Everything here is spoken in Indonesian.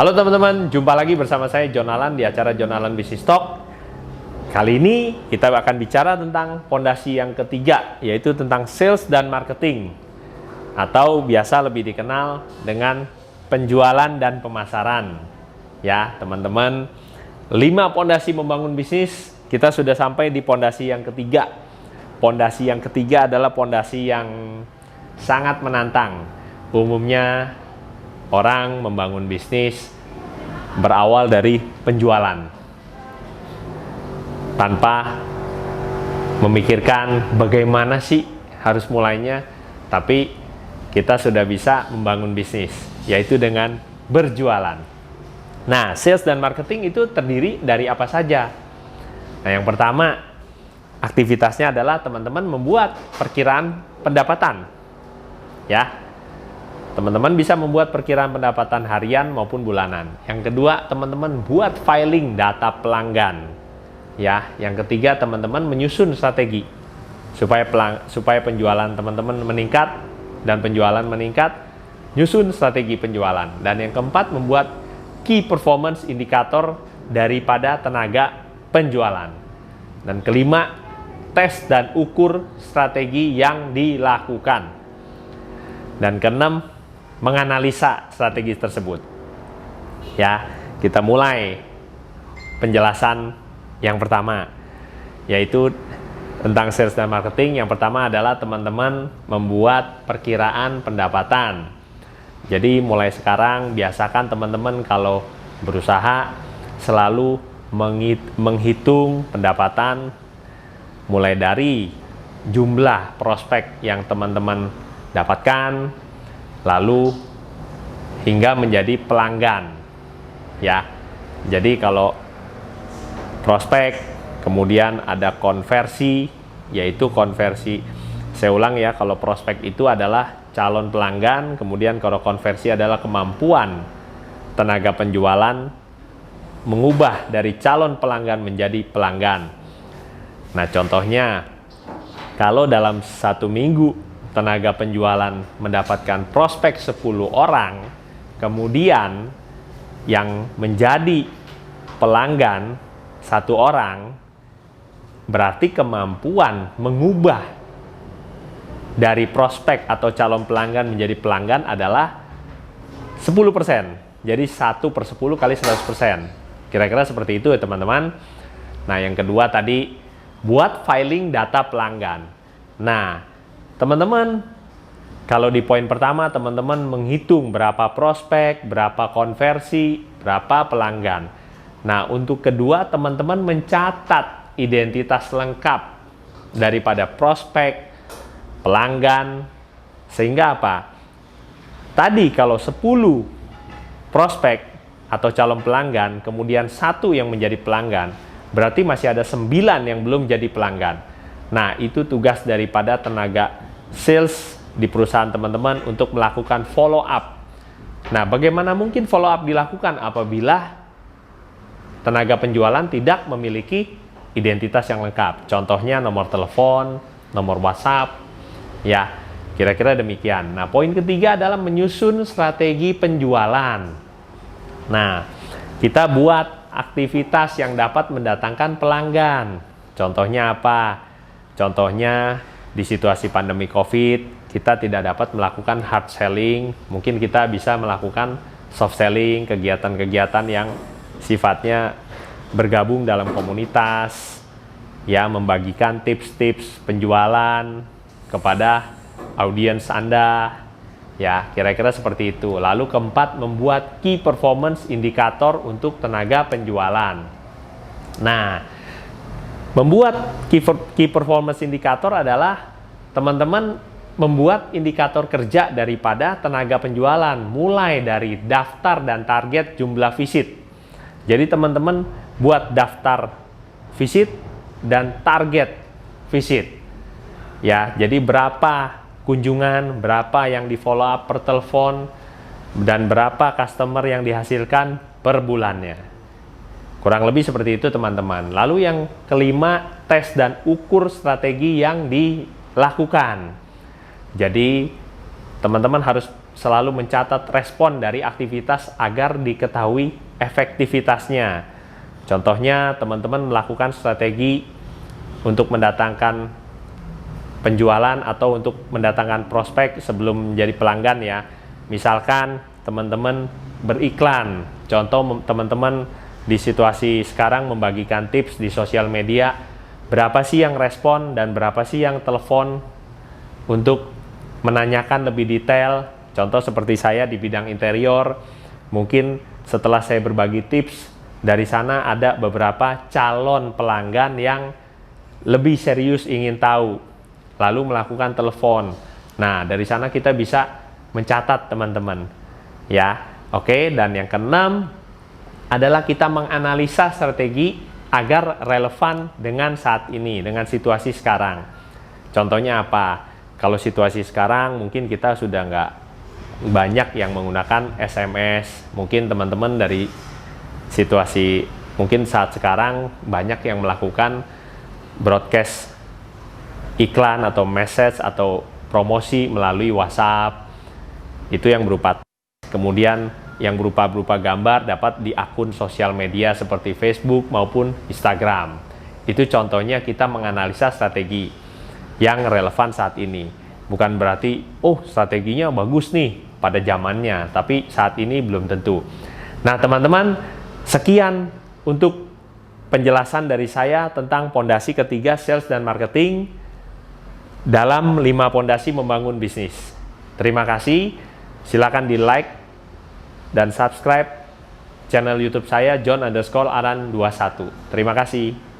Halo teman-teman, jumpa lagi bersama saya John Alan di acara John Alan Business Talk. Kali ini kita akan bicara tentang fondasi yang ketiga, yaitu tentang sales dan marketing, atau biasa lebih dikenal dengan penjualan dan pemasaran. Ya teman-teman, 5 fondasi membangun bisnis, kita sudah sampai di fondasi yang ketiga. Fondasi yang ketiga adalah fondasi yang sangat menantang. Umumnya orang membangun bisnis berawal dari penjualan tanpa memikirkan bagaimana sih harus mulainya, tapi kita sudah bisa membangun bisnis, yaitu dengan berjualan. Nah, sales dan marketing itu terdiri dari apa saja? Nah, yang pertama, aktivitasnya adalah teman-teman membuat perkiraan pendapatan. Ya, teman-teman bisa membuat perkiraan pendapatan harian maupun bulanan. Yang kedua, teman-teman buat filing data pelanggan. Ya, yang ketiga, teman-teman menyusun strategi supaya penjualan teman-teman meningkat dan penjualan meningkat, nyusun strategi penjualan. Dan yang keempat, membuat key performance indikator daripada tenaga penjualan. Dan kelima, tes dan ukur strategi yang dilakukan. Dan keenam, menganalisa strategi tersebut. Ya, kita mulai penjelasan yang pertama, yaitu tentang sales dan marketing. Yang pertama adalah teman-teman membuat perkiraan pendapatan. Jadi mulai sekarang biasakan teman-teman kalau berusaha selalu menghitung pendapatan mulai dari jumlah prospek yang teman-teman dapatkan, lalu hingga menjadi pelanggan. Ya, jadi kalau prospek, kemudian ada konversi, yaitu konversi. Saya ulang ya, kalau prospek itu adalah calon pelanggan, kemudian kalau konversi adalah kemampuan tenaga penjualan mengubah dari calon pelanggan menjadi pelanggan. Nah, contohnya, kalau dalam 1 minggu tenaga penjualan mendapatkan prospek 10 orang, kemudian yang menjadi pelanggan 1 orang, berarti kemampuan mengubah dari prospek atau calon pelanggan menjadi pelanggan adalah 10%. Jadi 1/10 kali 100%. Kira-kira seperti itu ya teman-teman. Nah, yang kedua tadi, buat filing data pelanggan. Nah, teman-teman, kalau di poin pertama teman-teman menghitung berapa prospek, berapa konversi, berapa pelanggan. Nah, untuk kedua teman-teman mencatat identitas lengkap daripada prospek, pelanggan, sehingga apa? Tadi kalau 10 prospek atau calon pelanggan, kemudian 1 yang menjadi pelanggan, berarti masih ada 9 yang belum jadi pelanggan. Nah, itu tugas daripada tenaga sales di perusahaan teman-teman untuk melakukan follow up. Nah, bagaimana mungkin follow up dilakukan apabila tenaga penjualan tidak memiliki identitas yang lengkap? Contohnya nomor telepon, nomor WhatsApp, ya, kira-kira demikian. Nah, poin ketiga adalah menyusun strategi penjualan. Nah, kita buat aktivitas yang dapat mendatangkan pelanggan. Contohnya apa? Contohnya di situasi pandemi COVID, kita tidak dapat melakukan hard selling, mungkin kita bisa melakukan soft selling, kegiatan-kegiatan yang sifatnya bergabung dalam komunitas, ya, membagikan tips-tips penjualan kepada audiens Anda, ya, kira-kira seperti itu. Lalu keempat, membuat key performance indikator untuk tenaga penjualan. Nah, membuat key performance indikator adalah teman-teman membuat indikator kerja daripada tenaga penjualan, mulai dari daftar dan target jumlah visit. Jadi teman-teman buat daftar visit dan target visit. Ya, jadi berapa kunjungan, berapa yang di follow up per telepon, dan berapa customer yang dihasilkan per bulannya. Kurang lebih seperti itu teman-teman. Lalu yang kelima, tes dan ukur strategi yang dilakukan. Jadi teman-teman harus selalu mencatat respon dari aktivitas agar diketahui efektivitasnya. Contohnya, teman-teman melakukan strategi untuk mendatangkan penjualan atau untuk mendatangkan prospek sebelum menjadi pelanggan ya. Misalkan teman-teman beriklan. Contoh, teman-teman di situasi sekarang membagikan tips di sosial media, berapa sih yang respon dan berapa sih yang telepon untuk menanyakan lebih detail. Contoh seperti saya di bidang interior, mungkin setelah saya berbagi tips, dari sana ada beberapa calon pelanggan yang lebih serius ingin tahu, lalu melakukan telepon. Nah, dari sana kita bisa mencatat teman-teman. Ya, oke. Dan yang keenam adalah kita menganalisa strategi agar relevan dengan saat ini, dengan situasi sekarang. Contohnya apa? Kalau situasi sekarang mungkin kita sudah nggak banyak yang menggunakan SMS. Mungkin teman-teman dari situasi mungkin saat sekarang banyak yang melakukan broadcast iklan atau message atau promosi melalui WhatsApp. Itu yang berupa kemudian yang berupa gambar dapat di akun sosial media seperti Facebook maupun Instagram. Itu contohnya kita menganalisa strategi yang relevan saat ini. Bukan berarti, oh strateginya bagus nih pada zamannya, tapi saat ini belum tentu. Nah teman-teman, sekian untuk penjelasan dari saya tentang pondasi ketiga sales dan marketing dalam 5 pondasi membangun bisnis. Terima kasih, silakan di like dan subscribe channel YouTube saya John_Aran21. Terima kasih.